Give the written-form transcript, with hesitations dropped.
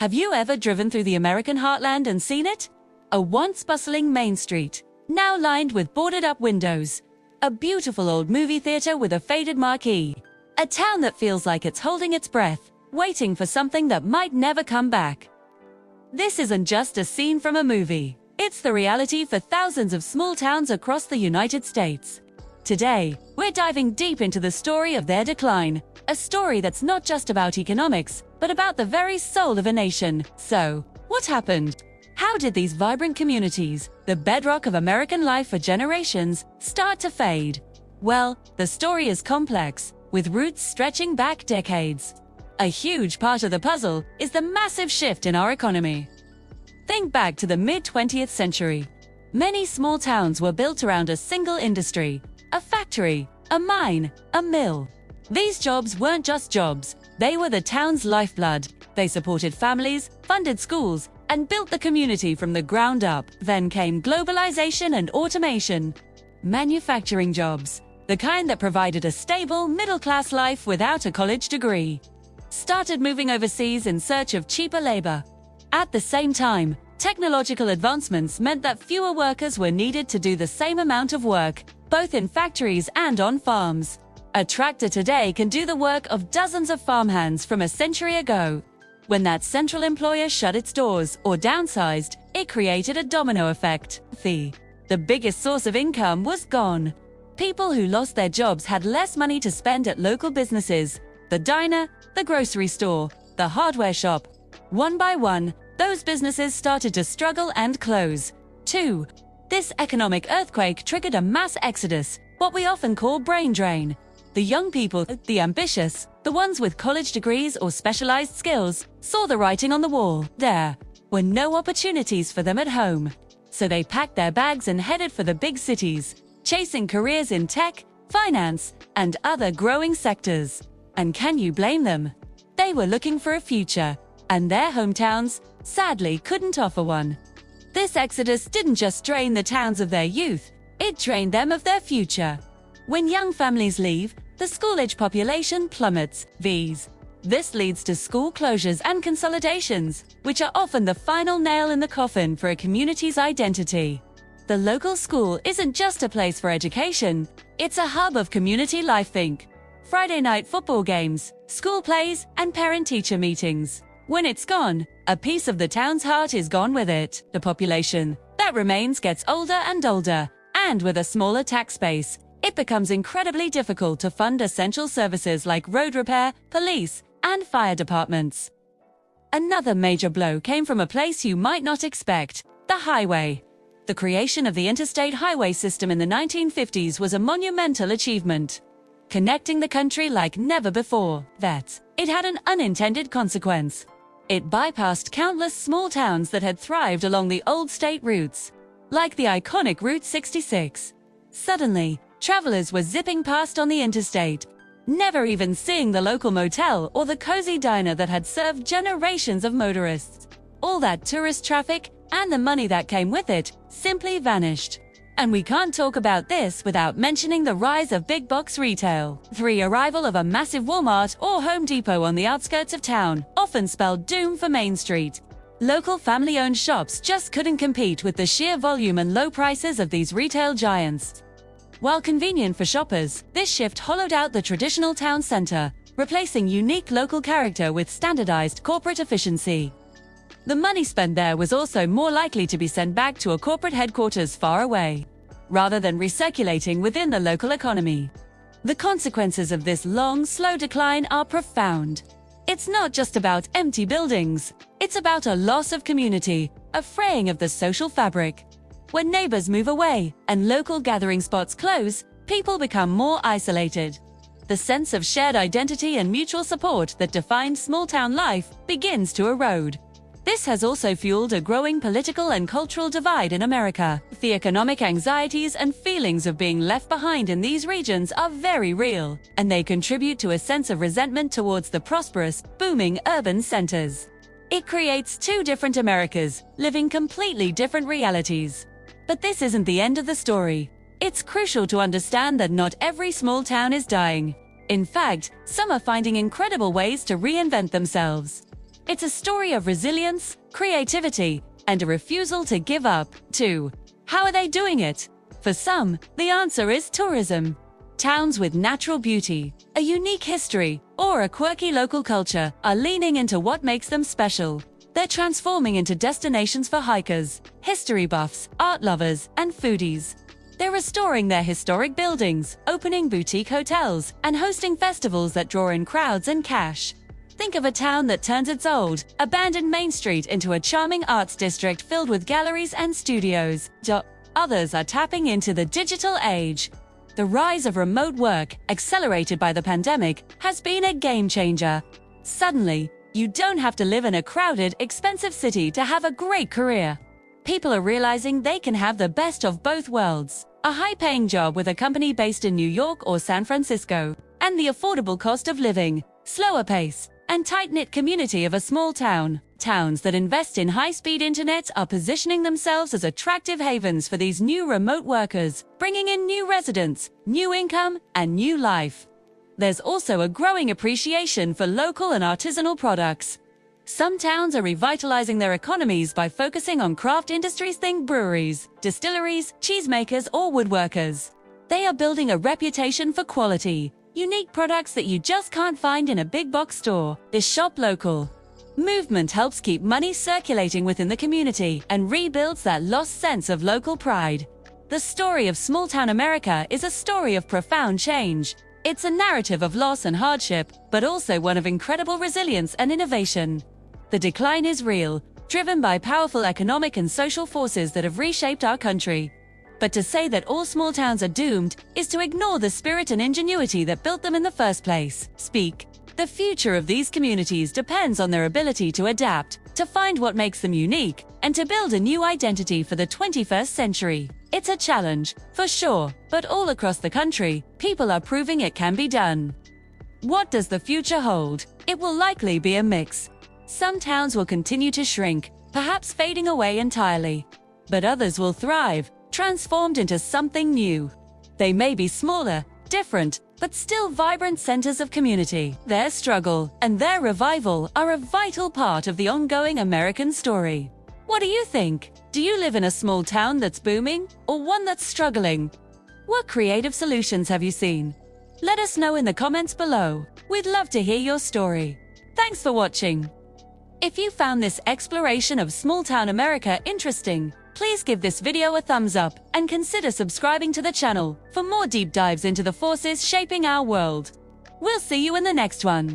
Have you ever driven through the American heartland and seen it? A once bustling main street, now lined with boarded-up windows. A beautiful old movie theater with a faded marquee. A town that feels like it's holding its breath, waiting for something that might never come back. This isn't just a scene from a movie. It's the reality for thousands of small towns across the United States. Today, we're diving deep into the story of their decline. A story that's not just about economics, but about the very soul of a nation. So, what happened? How did these vibrant communities, the bedrock of American life for generations, start to fade? Well, the story is complex, with roots stretching back decades. A huge part of the puzzle is the massive shift in our economy. Think back to the mid-20th century. Many small towns were built around a single industry, a factory, a mine, a mill. These jobs weren't just jobs, they were the town's lifeblood. They supported families, funded schools, and built the community from the ground up. Then came globalization and automation. Manufacturing jobs, the kind that provided a stable, middle-class life without a college degree, started moving overseas in search of cheaper labor. At the same time, technological advancements meant that fewer workers were needed to do the same amount of work, both in factories and on farms. A tractor today can do the work of dozens of farmhands from a century ago. When that central employer shut its doors or downsized, it created a domino effect. The biggest source of income was gone. People who lost their jobs had less money to spend at local businesses, the diner, the grocery store, the hardware shop. One by one, those businesses started to struggle and close. 2. This economic earthquake triggered a mass exodus, what we often call brain drain. The young people, the ambitious, the ones with college degrees or specialized skills, saw the writing on the wall. There were no opportunities for them at home. So they packed their bags and headed for the big cities, chasing careers in tech, finance, and other growing sectors. And can you blame them? They were looking for a future, and their hometowns, sadly, couldn't offer one. This exodus didn't just drain the towns of their youth, it drained them of their future. When young families leave, the school-age population plummets. This leads to school closures and consolidations, which are often the final nail in the coffin for a community's identity. The local school isn't just a place for education, it's a hub of community life. Think Friday night football games, school plays, and parent-teacher meetings. When it's gone, a piece of the town's heart is gone with it. The population that remains gets older and older, and with a smaller tax base, it becomes incredibly difficult to fund essential services like road repair, police, and fire departments. Another major blow came from a place you might not expect: the highway. The creation of the interstate highway system in the 1950s was a monumental achievement, connecting the country like never before. It had an unintended consequence. It bypassed countless small towns that had thrived along the old state routes, like the iconic Route 66. Suddenly, travelers were zipping past on the interstate, never even seeing the local motel or the cozy diner that had served generations of motorists. All that tourist traffic and the money that came with it simply vanished. And we can't talk about this without mentioning the rise of big box retail. The arrival of a massive Walmart or Home Depot on the outskirts of town often spelled doom for Main Street. Local family-owned shops just couldn't compete with the sheer volume and low prices of these retail giants. While convenient for shoppers, this shift hollowed out the traditional town center, replacing unique local character with standardized corporate efficiency. The money spent there was also more likely to be sent back to a corporate headquarters far away, rather than recirculating within the local economy. The consequences of this long, slow decline are profound. It's not just about empty buildings, it's about a loss of community, a fraying of the social fabric. When neighbors move away and local gathering spots close, people become more isolated. The sense of shared identity and mutual support that defined small-town life begins to erode. This has also fueled a growing political and cultural divide in America. The economic anxieties and feelings of being left behind in these regions are very real, and they contribute to a sense of resentment towards the prosperous, booming urban centers. It creates two different Americas, living completely different realities. But this isn't the end of the story. It's crucial to understand that not every small town is dying. In fact, some are finding incredible ways to reinvent themselves. It's a story of resilience, creativity, and a refusal to give up, too. How are they doing it? For some, the answer is tourism. Towns with natural beauty, a unique history, or a quirky local culture are leaning into what makes them special. They're transforming into destinations for hikers, history buffs, art lovers, and foodies. They're restoring their historic buildings, opening boutique hotels, and hosting festivals that draw in crowds and cash. Think of a town that turns its old, abandoned Main Street into a charming arts district filled with galleries and studios. Others are tapping into the digital age. The rise of remote work, accelerated by the pandemic, has been a game changer. Suddenly, you don't have to live in a crowded, expensive city to have a great career. People are realizing they can have the best of both worlds: a high-paying job with a company based in New York or San Francisco, and the affordable cost of living, slower pace, and tight-knit community of a small town. Towns that invest in high-speed internet are positioning themselves as attractive havens for these new remote workers, bringing in new residents, new income, and new life. There's also a growing appreciation for local and artisanal products. Some towns are revitalizing their economies by focusing on craft industries. Think breweries, distilleries, cheesemakers, or woodworkers. They are building a reputation for quality, unique products that you just can't find in a big box store. This shop local movement helps keep money circulating within the community and rebuilds that lost sense of local pride. The story of small-town America is a story of profound change. It's a narrative of loss and hardship, but also one of incredible resilience and innovation. The decline is real, driven by powerful economic and social forces that have reshaped our country. But to say that all small towns are doomed is to ignore the spirit and ingenuity that built them in the first place. The future of these communities depends on their ability to adapt, to find what makes them unique, and to build a new identity for the 21st century. It's a challenge, for sure, but all across the country, people are proving it can be done. What does the future hold? It will likely be a mix. Some towns will continue to shrink, perhaps fading away entirely. But others will thrive, transformed into something new. They may be smaller, different, but still vibrant centers of community. Their struggle and their revival are a vital part of the ongoing American story. What do you think? Do you live in a small town that's booming, or one that's struggling? What creative solutions have you seen? Let us know in the comments below. We'd love to hear your story. Thanks for watching. If you found this exploration of small-town America interesting, please give this video a thumbs up and consider subscribing to the channel for more deep dives into the forces shaping our world. We'll see you in the next one.